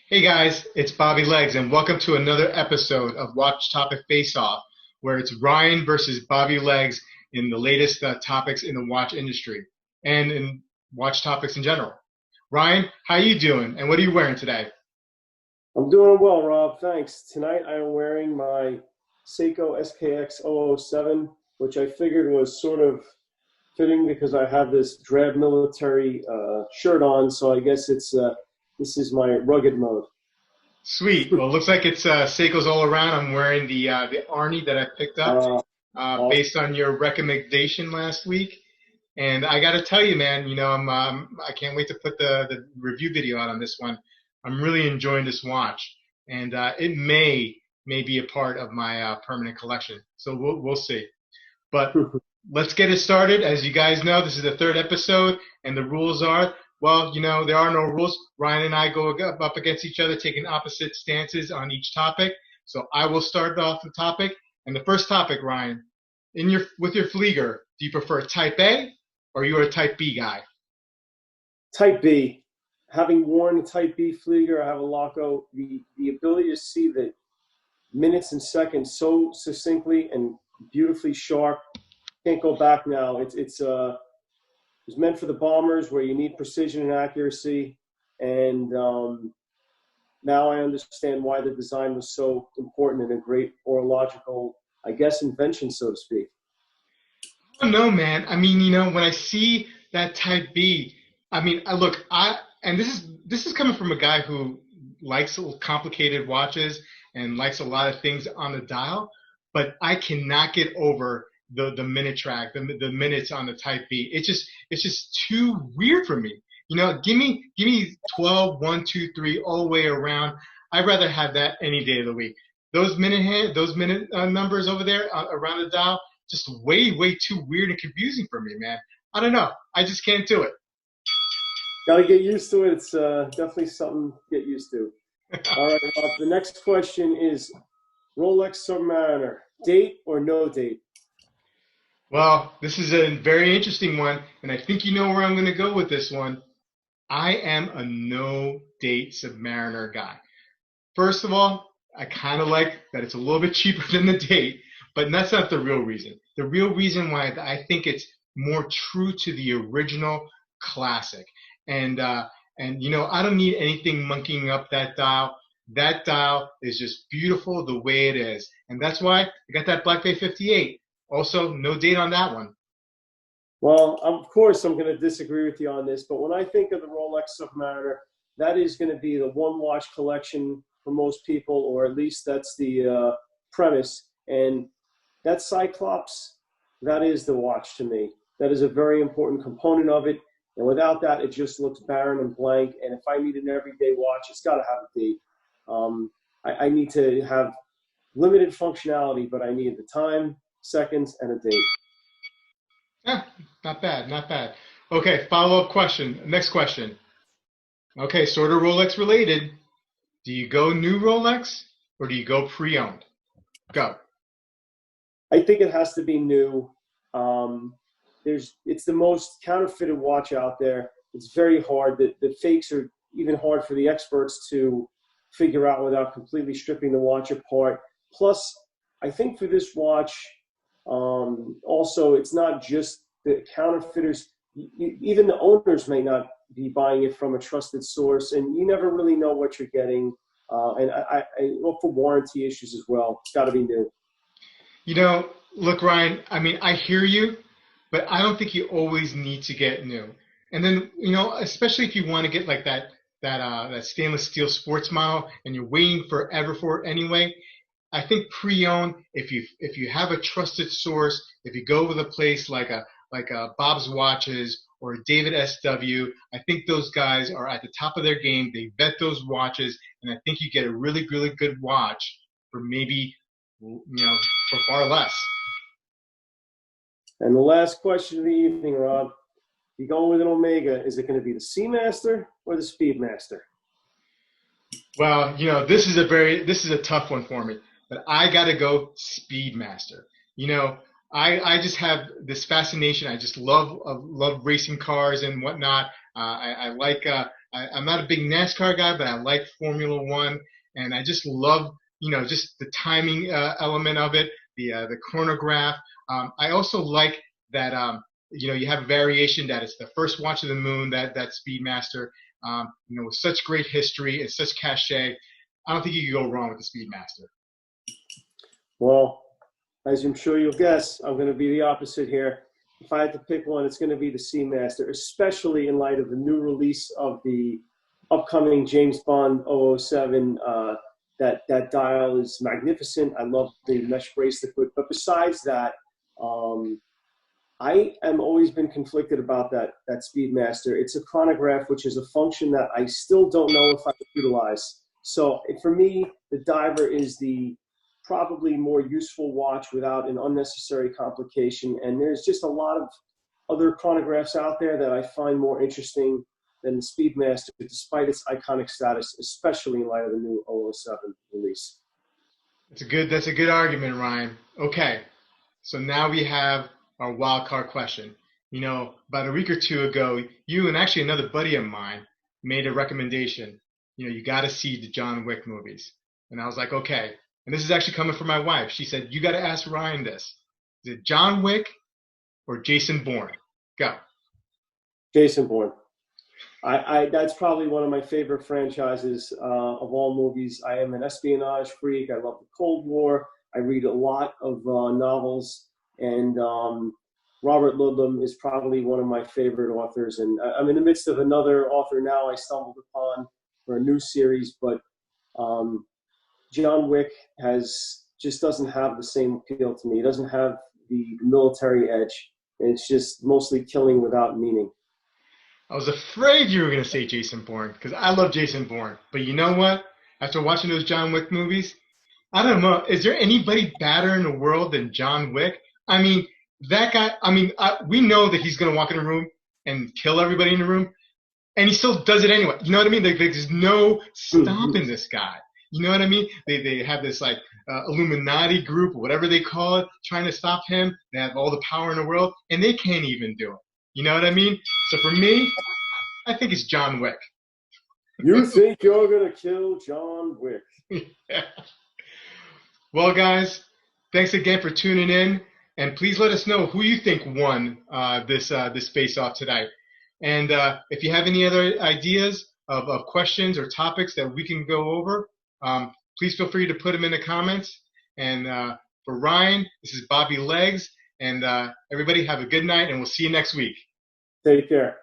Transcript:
Hey guys, it's Bobby Legs, and welcome to another episode of Watch Topic Face Off, where it's Ryan versus Bobby Legs in the latest topics in the watch industry and in watch topics in general. Ryan, how you doing, and what are you wearing today? I'm doing well, Rob. Thanks. Tonight I am wearing my Seiko SKX 007, which I figured was sort of fitting because I have this drab military shirt on. So I guess this is my rugged mode. Sweet. Well, it looks like it's Seiko's all around. I'm wearing the Arnie that I picked up Uh, awesome. based on your recommendation last week. And I got to tell you, man, I can't wait to put the review video out on this one. I'm really enjoying this watch, and it may be a part of my permanent collection. So we'll see. But let's get it started. As you guys know, this is the third episode, and the rules are, well, there are no rules. Ryan and I go up against each other, taking opposite stances on each topic. So I will start off the topic. And the first topic, Ryan, with your Flieger, do you prefer Type A or you are a Type B guy? Type B. Having worn a Type B Flieger, I have a Loco. The ability to see the minutes and seconds so succinctly and beautifully sharp. Can't go back now. It's meant for the bombers where you need precision and accuracy. And now I understand why the design was so important and a great horological, I guess, invention, so to speak. I don't know, man. I mean, when I see that Type B, I mean, and this is coming from a guy who likes complicated watches and likes a lot of things on the dial, but I cannot get over the minute track, the minutes on the Type B. It's just too weird for me. Give me 12, 1, 2, 3 all the way around. I'd rather have that any day of the week. Those minute numbers over there around the dial, just way too weird and confusing for me, man. I don't know. I just can't do it. Got to get used to it. It's definitely something to get used to. All right, Rob, the next question is Rolex Submariner, date or no date? Well, this is a very interesting one, and I think you know where I'm going to go with this one. I am a no date Submariner guy. First of all, I kind of like that it's a little bit cheaper than the date, but that's not the real reason. The real reason why I think it's more true to the original classic. And I don't need anything monkeying up that dial. That dial is just beautiful the way it is. And that's why I got that Black Bay 58. Also, no date on that one. Well, of course, I'm going to disagree with you on this, but when I think of the Rolex Submariner, that is going to be the one watch collection for most people, or at least that's the premise. And that Cyclops, that is the watch to me. That is a very important component of it. And without that, it just looks barren and blank. And if I need an everyday watch, it's got to have a date. I need to have limited functionality, but I need the time, seconds, and a date. Yeah, not bad, not bad. Okay, follow-up question. Next question. Okay, sort of Rolex related. Do you go new Rolex or do you go pre-owned? Go. I think it has to be new. It's the most counterfeited watch out there. It's very hard. The fakes are even hard for the experts to figure out without completely stripping the watch apart. Plus, I think for this watch, also, it's not just the counterfeiters. Even the owners may not be buying it from a trusted source, and you never really know what you're getting. And I look for warranty issues as well. It's got to be new. Look, Ryan, I mean, I hear you, but I don't think you always need to get new. And then, especially if you want to get like that stainless steel sports model and you're waiting forever for it anyway, I think pre-owned, if you have a trusted source, if you go with a place like a Bob's Watches or David SW, I think those guys are at the top of their game. They vet those watches, and I think you get a really, really good watch for maybe, for far less. And the last question of the evening, Rob, you going with an Omega, is it going to be the Seamaster or the Speedmaster? Well, this is a tough one for me, but I got to go Speedmaster. I just have this fascination. I just love racing cars and whatnot. I I'm not a big NASCAR guy, but I like Formula One, and I just love, just the timing element of it, the chronograph. I also like that, you have a variation that it's the first watch of the moon, that Speedmaster, with such great history and such cachet. I don't think you can go wrong with the Speedmaster. Well, as I'm sure you'll guess, I'm going to be the opposite here. If I had to pick one, it's going to be the Seamaster, especially in light of the new release of the upcoming James Bond 007. That dial is magnificent. I love the mesh bracelet. But besides that, I am always been conflicted about that Speedmaster. It's a chronograph, which is a function that I still don't know if I can utilize. So for me, the diver is the probably more useful watch without an unnecessary complication. And there's just a lot of other chronographs out there that I find more interesting than the Speedmaster, despite its iconic status, especially in light of the new 007 release. That's a good argument, Ryan. Okay, so now we have our wild card question. About a week or two ago, you and actually another buddy of mine made a recommendation. You got to see the John Wick movies. And I was like, okay. And this is actually coming from my wife. She said, you got to ask Ryan this. Is it John Wick or Jason Bourne? Go. Jason Bourne. That's probably one of my favorite franchises of all movies. I am an espionage freak. I love the Cold War. I read a lot of novels. And Robert Ludlum is probably one of my favorite authors. And I'm in the midst of another author now I stumbled upon for a new series. But John Wick just doesn't have the same appeal to me. It doesn't have the military edge. It's just mostly killing without meaning. I was afraid you were going to say Jason Bourne because I love Jason Bourne. But you know what? After watching those John Wick movies, I don't know. Is there anybody badder in the world than John Wick? I mean, that guy, we know that he's going to walk in a room and kill everybody in the room, and he still does it anyway. You know what I mean? There's no stopping this guy. You know what I mean? They have this Illuminati group, or whatever they call it, trying to stop him. They have all the power in the world, and they can't even do it. You know what I mean? So for me, I think it's John Wick. You think you're going to kill John Wick? Yeah. Well, guys, thanks again for tuning in. And please let us know who you think won this face-off tonight. And if you have any other ideas of questions or topics that we can go over, please feel free to put them in the comments. And for Ryan, this is Bobby Legs. And everybody have a good night, and we'll see you next week. Take care.